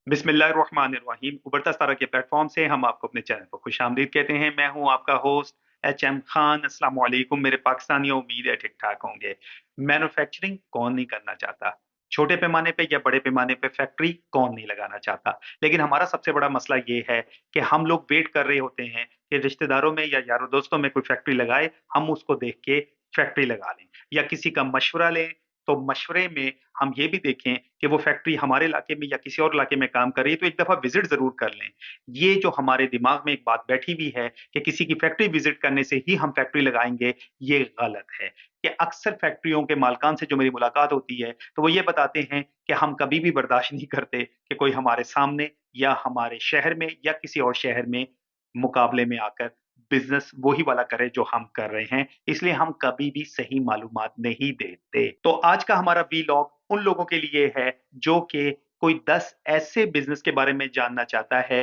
बिस्मिल्लाहिर्रहमानिर्रहीम। उबरता सितारा के प्लेटफॉर्म से हम आपको अपने चैनल पर खुशामदीद कहते हैं। मैं हूं आपका होस्ट एचएम खान। अस्सलाम वालेकुम मेरे पाकिस्तानियों, उम्मीद है ठीक ठाक होंगे। मैन्युफैक्चरिंग कौन नहीं करना चाहता? छोटे पैमाने पे या बड़े पैमाने पे फैक्ट्री कौन नहीं लगाना चाहता? लेकिन हमारा सबसे बड़ा मसला ये है कि हम लोग वेट कर रहे होते हैं कि रिश्तेदारों में या यारों दोस्तों में कोई फैक्ट्री लगाए, हम उसको देख के फैक्ट्री लगा लें या किसी का मशवरा लें। तो मशवरे में हम ये भी देखें कि वो फैक्ट्री हमारे इलाके में या किसी और इलाके में काम कर रही है, तो एक दफा विजिट जरूर कर लें। ये जो हमारे दिमाग में एक बात बैठी हुई है कि किसी की फैक्ट्री विजिट करने से ही हम फैक्ट्री लगाएंगे, ये गलत है। कि अक्सर फैक्ट्रियों के मालकान से जो मेरी मुलाकात होती है, तो वो ये बताते हैं कि हम कभी भी बर्दाश्त नहीं करते कि कोई हमारे सामने या हमारे शहर में या किसी और शहर में मुकाबले में आकर बिजनेस वही वाला करे जो हम कर रहे हैं, इसलिए हम कभी भी सही मालूमात नहीं देते। तो आज का हमारा वीलॉग उन लोगों के लिए है जो कि कोई 10 ऐसे बिजनेस के बारे में जानना चाहता है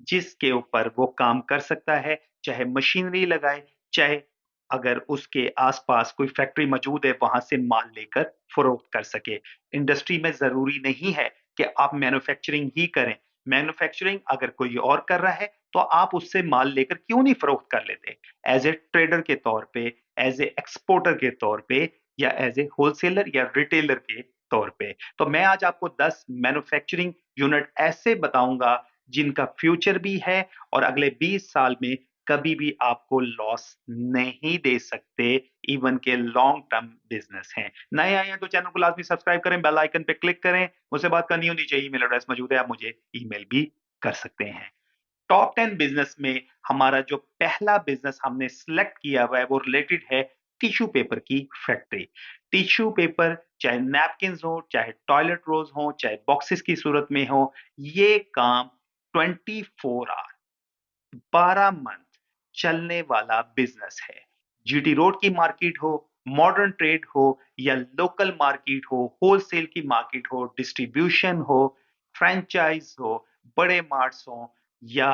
जिसके ऊपर वो काम कर सकता है, चाहे मशीनरी लगाए, चाहे अगर उसके आसपास कोई फैक्ट्री मौजूद है, वहां से माल लेकर फरोख्त कर सके। इंडस्ट्री में जरूरी नहीं है कि आप मैन्युफैक्चरिंग ही करें। मैन्युफैक्चरिंग अगर कोई और कर रहा है, तो आप उससे माल लेकर क्यों नहीं फरोख्त कर लेते? एज ए ट्रेडर के तौर पे, एज ए एक्सपोर्टर के तौर पे या एज ए होलसेलर या रिटेलर के तौर पे। तो मैं आज आपको 10 मैन्युफैक्चरिंग यूनिट ऐसे बताऊंगा जिनका फ्यूचर भी है और अगले 20 साल में कभी भी आपको लॉस नहीं दे सकते, इवन के लॉन्ग टर्म बिजनेस हैं। नए आए हैं तो चैनल को लाजमी सब्सक्राइब करें, बेल आइकन पे क्लिक करें। मुझसे बात करनी होनी चाहिए, ईमेल एड्रेस मौजूद है, आप मुझे ईमेल भी कर सकते हैं। टॉप 10 बिजनेस में हमारा जो पहला बिजनेस हमने सिलेक्ट किया हुआ है वो रिलेटेड है टिश्यू पेपर की फैक्ट्री। टिश्यू पेपर चाहे नैपकिन हो, चाहे टॉयलेट रोल्स हो, चाहे बॉक्सेस की सूरत में हो, ये काम 24 आवर 12 मंथ चलने वाला बिजनेस है। जीटी रोड की मार्केट हो, मॉडर्न ट्रेड हो या लोकल मार्केट हो, होलसेल की मार्केट हो, डिस्ट्रीब्यूशन हो, फ्रेंचाइज हो, बड़े मार्ट्स हो या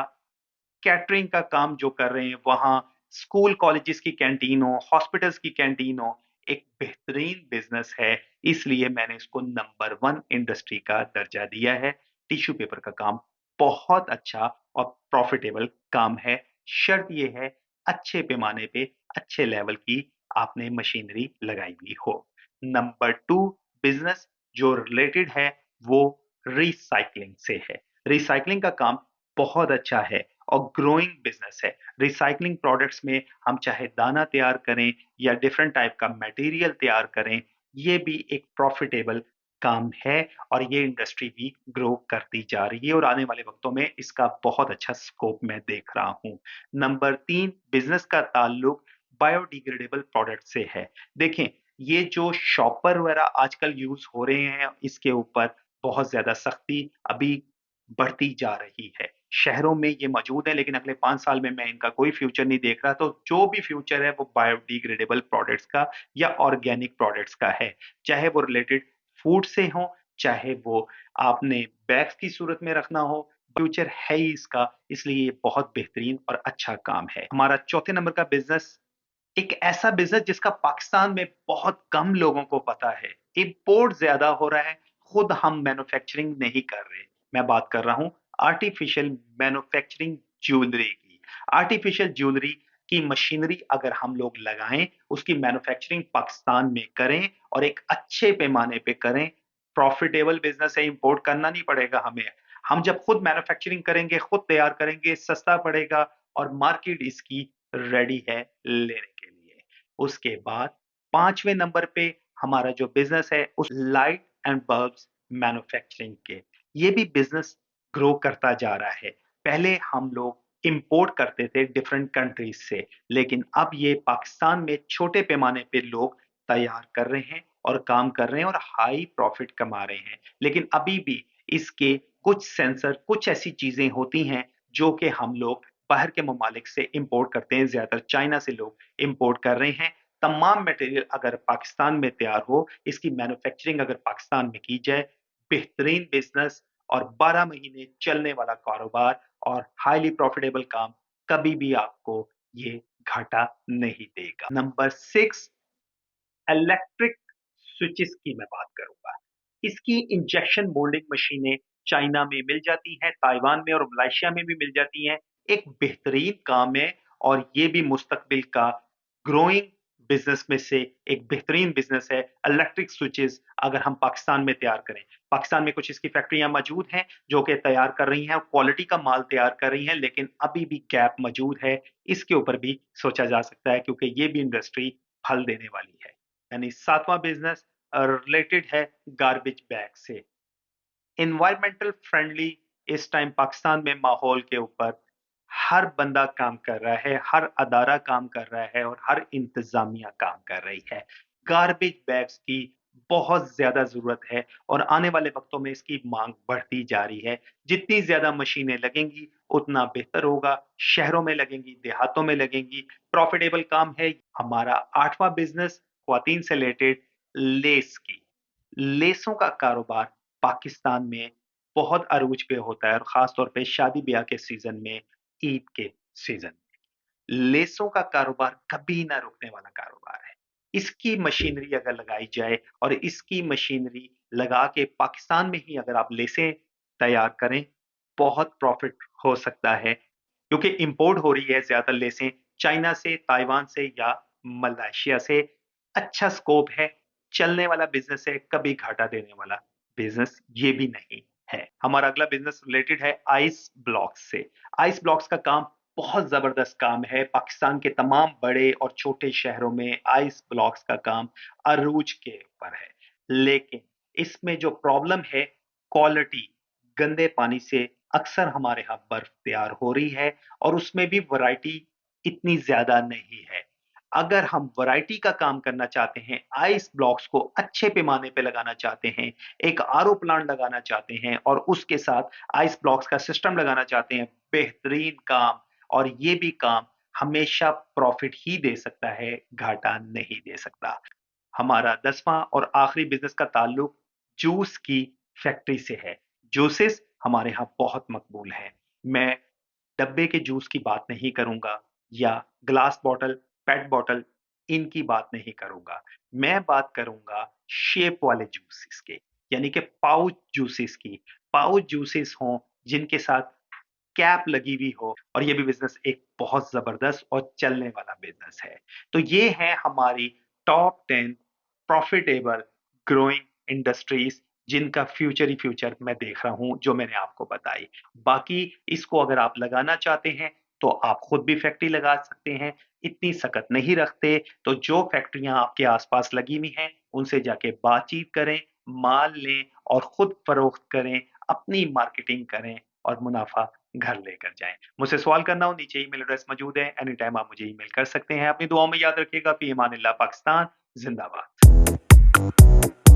कैटरिंग का काम जो कर रहे हैं, वहां स्कूल कॉलेजेस की कैंटीन हो, हॉस्पिटल्स की कैंटीन हो, एक बेहतरीन बिजनेस है। इसलिए मैंने इसको नंबर 1 इंडस्ट्री का दर्जा दिया है। टिश्यू पेपर का काम बहुत अच्छा और प्रॉफिटेबल काम है। शर्त यह है अच्छे पैमाने पे, अच्छे लेवल की आपने मशीनरी लगाई हुई हो। नंबर 2 बिजनेस जो रिलेटेड है वो रिसाइकलिंग से है। रिसाइकलिंग का काम बहुत अच्छा है और ग्रोइंग बिजनेस है। रिसाइकलिंग प्रोडक्ट्स में हम चाहे दाना तैयार करें या डिफरेंट टाइप का मटेरियल तैयार करें, ये भी एक प्रॉफिटेबल काम है और ये इंडस्ट्री भी ग्रो करती जा रही है और आने वाले वक्तों में इसका बहुत अच्छा स्कोप मैं देख रहा हूं। नंबर 3 बिजनेस का ताल्लुक बायोडिग्रेडेबल प्रोडक्ट से है। देखें, ये जो शॉपर वगैरह आजकल यूज हो रहे हैं, इसके ऊपर बहुत ज्यादा सख्ती अभी बढ़ती जा रही है। शहरों में ये मौजूद है, लेकिन अगले 5 साल में मैं इनका कोई फ्यूचर नहीं देख रहा। तो जो भी फ्यूचर है वो बायोडिग्रेडेबल प्रोडक्ट्स का या ऑर्गेनिक प्रोडक्ट्स का है। चाहे वो रिलेटेड फूड से हो, चाहे वो आपने बैग्स की सूरत में रखना हो, फ्यूचर है ही इसका। इसलिए ये बहुत बेहतरीन और अच्छा काम है। हमारा चौथे नंबर का बिजनेस एक ऐसा बिजनेस जिसका पाकिस्तान में बहुत कम लोगों को पता है। इंपोर्ट ज्यादा हो रहा है, खुद हम मैन्युफैक्चरिंग नहीं कर रहे। मैं बात कर रहा हूं आर्टिफिशियल मैन्युफैक्चरिंग ज्वेलरी की। आर्टिफिशियल ज्वेलरी की मशीनरी अगर हम लोग लगाएं, उसकी मैन्युफैक्चरिंग पाकिस्तान में करें और एक अच्छे पैमाने पे करें, प्रॉफिटेबल बिजनेस है। इंपोर्ट करना नहीं पड़ेगा हमें। हम जब खुद मैन्युफैक्चरिंग करेंगे, खुद तैयार करेंगे, सस्ता पड़ेगा और मार्केट इसकी रेडी है लेने के लिए। उसके बाद 5वें नंबर पे हमारा जो बिजनेस है उस लाइट एंड बल्ब्स मैन्युफैक्चरिंग के। ये भी बिजनेस ग्रो करता जा रहा है। पहले हम लोग इंपोर्ट करते थे डिफरेंट कंट्रीज से, लेकिन अब ये पाकिस्तान में छोटे पैमाने पे लोग तैयार कर रहे हैं और काम कर रहे हैं और हाई प्रॉफिट कमा रहे हैं। लेकिन अभी भी इसके कुछ सेंसर, कुछ ऐसी चीजें होती हैं जो कि हम लोग बाहर के ममालिक से इंपोर्ट करते हैं। ज्यादातर चाइना से लोग इंपोर्ट कर रहे हैं। तमाम मटेरियल अगर पाकिस्तान में तैयार हो, इसकी मैन्युफैक्चरिंग अगर पाकिस्तान में की जाए, बेहतरीन बिजनेस और 12 महीने चलने वाला कारोबार और हाईली प्रॉफिटेबल काम, कभी भी आपको ये घाटा नहीं देगा। नंबर 6 इलेक्ट्रिक स्विचेस की मैं बात करूंगा। इसकी इंजेक्शन मोल्डिंग मशीनें चाइना में मिल जाती हैं, ताइवान में और मलेशिया में भी मिल जाती हैं। एक बेहतरीन काम है और ये भी मुस्तकबिल का ग्रोइंग बिज़नेस में से एक बेहतरीन बिज़नेस है, इलेक्ट्रिक स्विचेज़ अगर हम पाकिस्तान में तैयार करें। पाकिस्तान में कुछ इसकी फैक्ट्रियाँ मौजूद हैं, जो कि तैयार कर रही हैं, क्वालिटी का माल तैयार कर रही हैं, लेकिन अभी भी गैप मौजूद है। इसके ऊपर भी सोचा जा सकता है क्योंकि ये भी इंडस्ट्री फल देने वाली है। यानी 7वां बिज़नेस रिलेटेड है गार्बेज बैग से। एनवायरमेंटल फ्रेंडली इस टाइम पाकिस्तान में माहौल के ऊपर हर बंदा काम कर रहा है, हर अदारा काम कर रहा है और हर इंतज़ामिया काम कर रही है। गार्बेज बैग्स की बहुत ज़्यादा ज़रूरत है और आने वाले वक़्तों में इसकी माँग बढ़ती जा रही है। जितनी ज़्यादा मशीनें लगेंगी, उतना बेहतर होगा। शहरों में लगेंगी, देहातों में लगेंगी, प्रॉफ़िटेबल काम है। हमारा 8वां बिज़नेस ख़वातीन से रिलेटेड लेस की। लेसों का कारोबार पाकिस्तान में बहुत अरूज पे होता है और ख़ास तौर पे शादी-ब्याह के सीज़न में, ईद के सीज़न में। लेसों का कारोबार कभी ना रुकने वाला कारोबार है। इसकी मशीनरी अगर लगाई जाए और इसकी मशीनरी लगा के पाकिस्तान में ही अगर आप लेसें तैयार करें, बहुत प्रॉफ़िट हो सकता है क्योंकि इम्पोर्ट हो रही है ज़्यादातर लेसें चाइना से, ताइवान से या मलेशिया से। अच्छा स्कोप है, चलने वाला बिज़नेस है, कभी घाटा देने वाला बिज़नेस ये भी नहीं है। हमारा अगला बिज़नेस रिलेटेड है आइस ब्लॉक्स से। आइस ब्लॉक्स का काम बहुत ज़बरदस्त काम है। पाकिस्तान के तमाम बड़े और छोटे शहरों में आइस ब्लॉक्स का काम अरूज के ऊपर है। लेकिन इसमें जो प्रॉब्लम है क्वालिटी, गंदे पानी से अक्सर हमारे यहाँ बर्फ तैयार हो रही है और उसमें भी वैरायटी इतनी ज़्यादा नहीं है। अगर हम वैरायटी का काम करना चाहते हैं, आइस ब्लॉक्स को अच्छे पैमाने पे लगाना चाहते हैं, एक आरओ प्लांट लगाना चाहते हैं और उसके साथ आइस ब्लॉक्स का सिस्टम लगाना चाहते हैं, बेहतरीन काम और ये भी काम हमेशा प्रॉफ़िट ही दे सकता है, घाटा नहीं दे सकता। हमारा 10वां और आखिरी बिज़नेस का ताल्लुक जूस की फैक्ट्री से है। जूसेस हमारे यहाँ बहुत मकबूल हैं। मैं डब्बे के जूस की बात नहीं करूँगा या ग्लास बॉटल, पेट बॉटल इनकी बात नहीं करूँगा। मैं बात करूँगा शेप वाले जूसेस के, यानी कि पाउच जूसेस की। पाउच जूसेस हों जिनके साथ कैप लगी हुई हो और ये भी बिज़नेस एक बहुत ज़बरदस्त और चलने वाला बिज़नेस है। तो ये है हमारी टॉप 10 प्रॉफ़िटेबल ग्रोइंग इंडस्ट्रीज़ जिनका फ्यूचर ही फ्यूचर मैं देख रहा हूँ, जो मैंने आपको बताई। बाकी इसको अगर आप लगाना चाहते हैं, तो आप खुद भी फैक्ट्री लगा सकते हैं। इतनी सकत नहीं रखते, तो जो फैक्ट्रियाँ आपके आस-पास लगी हुई हैं, उनसे जाके बातचीत करें, माल लें और खुद फ़रोख्त करें, अपनी मार्केटिंग करें और मुनाफ़ा घर लेकर जाएँ। मुझसे सवाल करना हो नीचे ईमेल एड्रेस मौजूद है, एनी टाइम आप मुझे ईमेल कर सकते हैं। अपनी दुआओं में याद रखिएगा, फ़ी अमानिल्लाह पाकिस्तान ज़िंदाबाद।